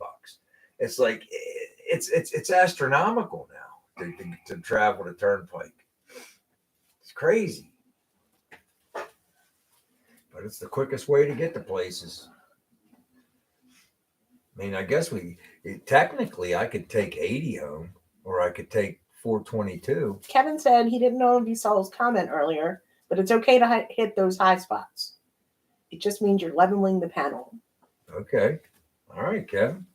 It's like it's astronomical now to travel the turnpike. It's crazy, but it's the quickest way to get to places. I mean, I guess technically I could take 80 home, or I could take 422. Kevin said he didn't know if he saw his comment earlier, but it's okay to hit those high spots. It just means you're leveling the panel. Okay. All right, Kevin.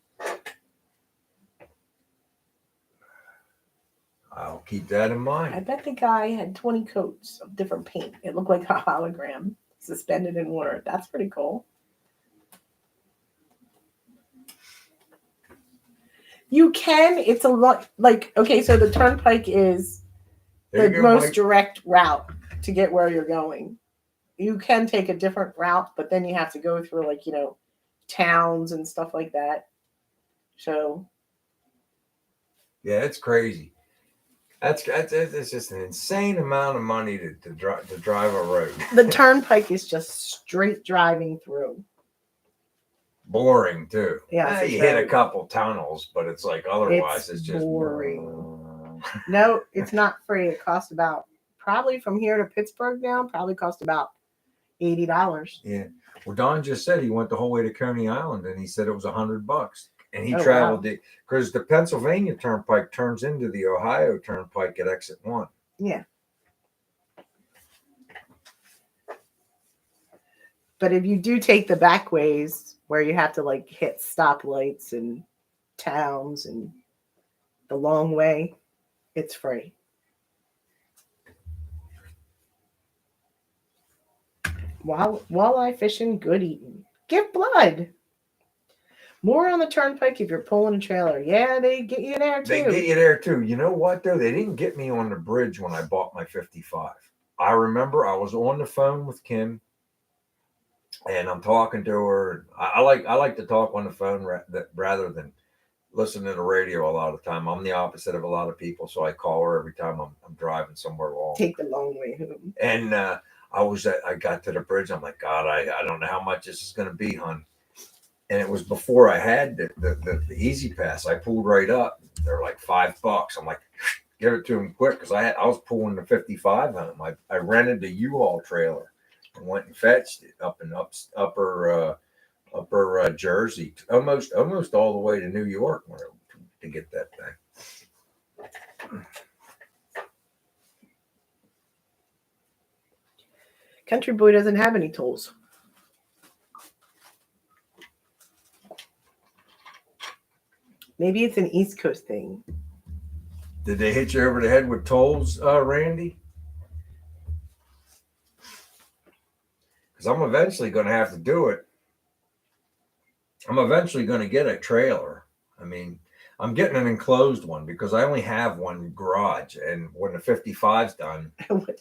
I'll keep that in I mind. bet the guy had 20 coats of different paint. It looked like a hologram suspended in water. That's pretty cool. You can. It's a lot. Like, okay, so the turnpike is the most direct route to get where you're going. You can take a different route, but then you have to go through, like, towns and stuff like that. So, yeah, it's crazy. It's just an insane amount of money to drive a road. The turnpike is just straight driving through. Boring too. Yeah, you hit a couple tunnels, but it's like otherwise it's just boring. No, it's not free. It costs about, probably from here to Pittsburgh now, probably cost about $80. Yeah. Well, Don just said he went the whole way to Coney Island, and he said it was $100. And he traveled it because the Pennsylvania Turnpike turns into the Ohio Turnpike at exit 1. Yeah. But if you do take the back ways where you have to like hit stoplights and towns and the long way, it's free. Walleye fishing, good eating. Give blood. More on the turnpike if you're pulling a trailer. Yeah, they get you there too. They get you there too. You know what though? They didn't get me on the bridge when I bought my 55. I remember I was on the phone with Kim, and I'm talking to her. I like to talk on the phone rather than listen to the radio a lot of the time. I'm the opposite of a lot of people, so I call her every time I'm driving somewhere long. Take the long way home. And I got to the bridge. I'm like, God, I don't know how much this is going to be, hon. And it was before I had the Easy Pass. I pulled right up. They're like $5. I'm like, give it to him quick, because I was pulling the 55 home. I rented the U-Haul trailer and went and fetched it up in upper Jersey, almost all the way to New York to get that thing. Country Boy doesn't have any tools. Maybe it's an East Coast thing. Did they hit you over the head with tolls, Randy? Because I'm eventually going to have to do it. I'm eventually going to get a trailer. I mean, I'm getting an enclosed one because I only have one garage. And when the 55's done, I'll put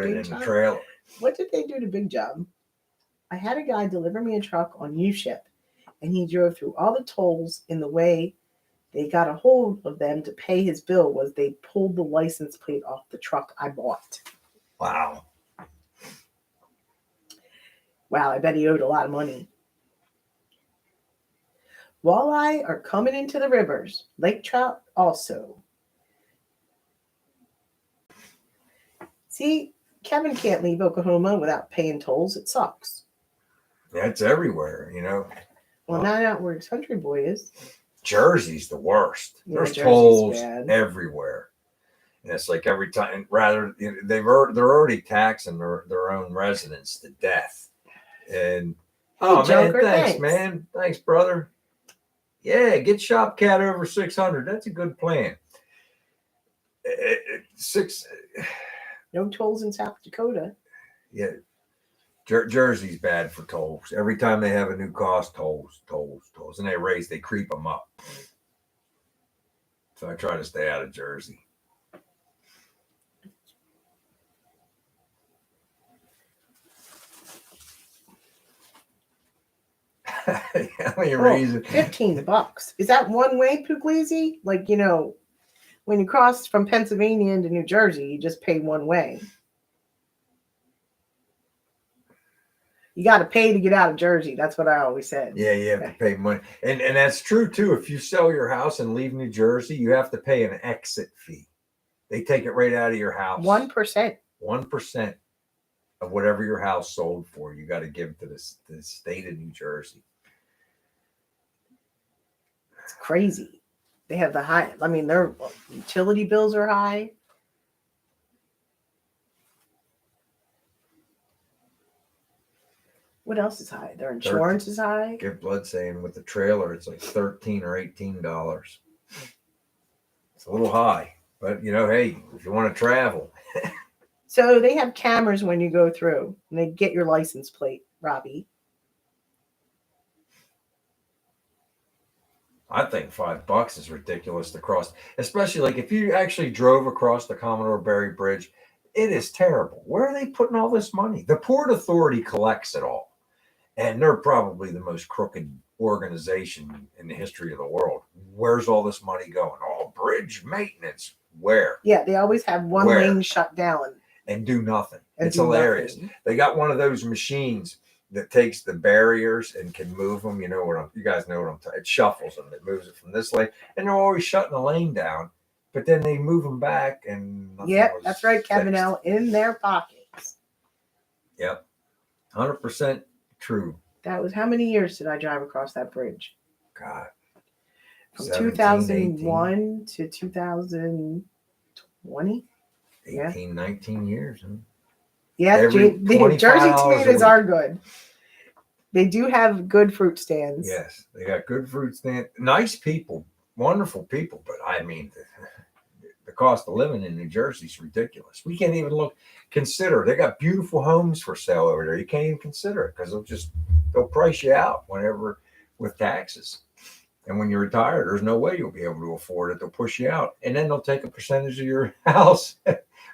it in the trailer. What did they do to Big Job? I had a guy deliver me a truck on U-Ship, and he drove through all the tolls. In the way they got a hold of them to pay his bill was they pulled the license plate off the truck I bought. Wow. Wow, I bet he owed a lot of money. Walleye are coming into the rivers. Lake trout also. See, Kevin can't leave Oklahoma without paying tolls. It sucks. That's everywhere, Well, not out where Country Boy is. Jersey's the worst. Yeah, There's Jersey's tolls bad. everywhere. And it's like every time, they're already taxing their own residents to death. And man, thanks, brother. Yeah, get Shopcat over 600. That's a good plan. No tolls in South Dakota. Yeah, Jersey's bad for tolls. Every time they have a new cost, tolls, and they creep them up. So I try to stay out of Jersey. only Oh, reason. $15. Is that one way, Puglisi? Like, when you cross from Pennsylvania into New Jersey, you just pay one way. You got to pay to get out of Jersey. That's what I always said. Yeah, you have to pay money. And that's true, too. If you sell your house and leave New Jersey, you have to pay an exit fee. They take it right out of your house. 1%. 1% of whatever your house sold for, you got to give to the state of New Jersey. It's crazy. They have the high. I mean, their utility bills are high. What else is high? Their insurance is high. Give blood saying with the trailer, it's like $13 or $18. It's a little high, but hey, if you want to travel. So they have cameras when you go through, and they get your license plate, Robbie. I think $5 is ridiculous to cross, especially like if you actually drove across the Commodore Barry Bridge. It is terrible. Where are they putting all this money? The Port Authority collects it all, and they're probably the most crooked organization in the history of the world. Where's all this money going? Oh, bridge maintenance. Where? Yeah, they always have one lane shut down and do nothing. It's hilarious. Nothing. They got one of those machines that takes the barriers and can move them. You guys know what I'm talking. It shuffles them. It moves it from this lane, and they're always shutting the lane down. But then they move them back, and yep, that's right, Kevin L. In their pockets. Yep, 100% true. That was how many years did I drive across that bridge? God, from 2001 to 2020. 18, 19 years. Huh? Yeah, the Jersey tomatoes are good. They do have good fruit stands. Yes, they got good fruit stands. Nice people, wonderful people. But I mean, the cost of living in New Jersey is ridiculous. We can't even consider. They got beautiful homes for sale over there. You can't even consider it because they'll price you out whenever with taxes. And when you're retired, there's no way you'll be able to afford it. They'll push you out, and then they'll take a percentage of your house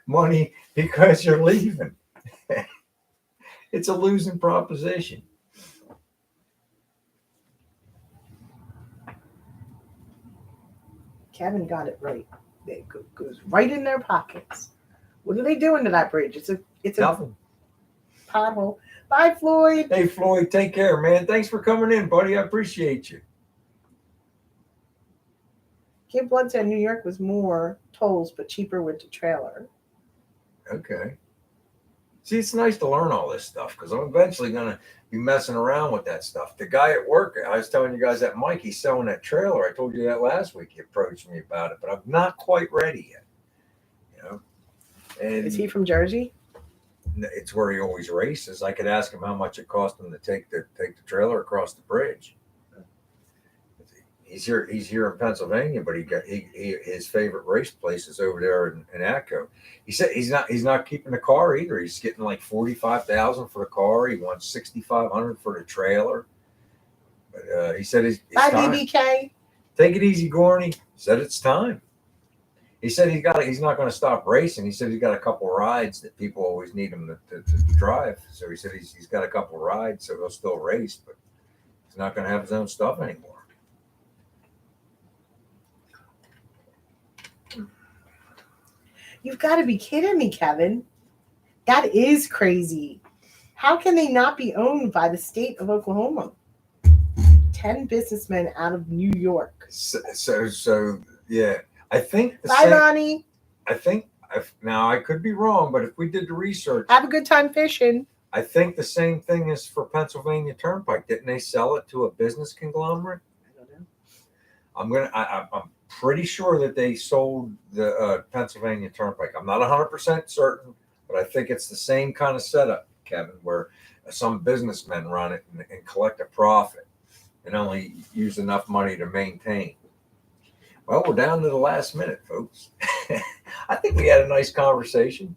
money because you're leaving. It's a losing proposition. Kevin got it right. It goes right in their pockets. What are they doing to that bridge? It's a nothing. Pothole. Bye, Floyd. Hey, Floyd, take care, man. Thanks for coming in, buddy. I appreciate you. Kid Blood said New York was more tolls, but cheaper with the trailer. Okay. See, it's nice to learn all this stuff because I'm eventually going to be messing around with that stuff. The guy at work, I was telling you guys that Mike, he's selling that trailer. I told you that last week. He approached me about it, but I'm not quite ready yet. And is he from Jersey? It's where he always races. I could ask him how much it cost him to take the trailer across the bridge. He's here in Pennsylvania, but his favorite race place is over there in Atco. He said he's not keeping the car either. He's getting like $45,000 for the car. He wants $6,500 for the trailer. But he said it's bye, time. BBK. Take it easy, Gorney. He said it's time. He said he's not going to stop racing. He said he's got a couple rides that people always need him to drive. So he said he's got a couple rides, so he'll still race, but he's not going to have his own stuff anymore. You've got to be kidding me, Kevin. That is crazy. How can they not be owned by the state of Oklahoma? 10 businessmen out of New York. So yeah. I think bye, Ronnie. Now I could be wrong, but if we did the research, have a good time fishing. I think the same thing is for Pennsylvania Turnpike. Didn't they sell it to a business conglomerate? I don't know. I'm pretty sure that they sold the Pennsylvania Turnpike. I'm not 100% certain, but I think it's the same kind of setup, Kevin, where some businessmen run it and collect a profit and only use enough money to maintain. Well, we're down to the last minute, folks. I think we had a nice conversation.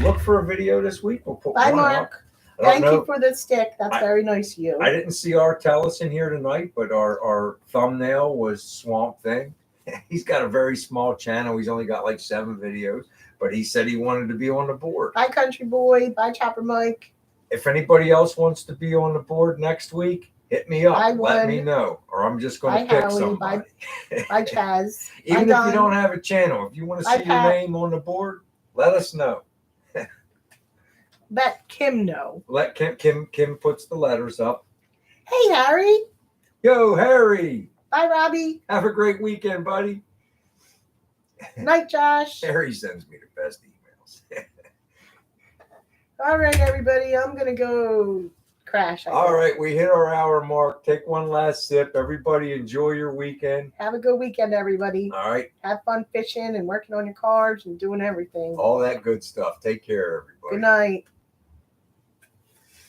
Look for a video this week. We'll put bye, one Mark. out. Thank you for the stick. That's very nice of you. I didn't see Artelis in here tonight, but our thumbnail was Swamp Thing. He's got a very small channel. He's only got like 7 videos, but he said he wanted to be on the board. Bye, Country Boy. Bye, Chopper Mike. If anybody else wants to be on the board next week, hit me up. I Let me would. know, or I'm just going Bye, to pick Howie. somebody. Bye, Chaz. Even Bye, if you Don. don't have a channel, if you want to Bye, see your Pat. name on the board, let us know. Let Kim know. Let Kim puts the letters up. Hey, Harry. Yo, Harry. Bye, Robbie. Have a great weekend, buddy. Night, Josh. Harry sends me the best emails. All right, everybody. I'm going to go crash. All right, we hit our hour mark. Take one last sip. Everybody enjoy your weekend. Have a good weekend, everybody. All right. Have fun fishing and working on your cars and doing everything. All that good stuff. Take care, everybody. Good night.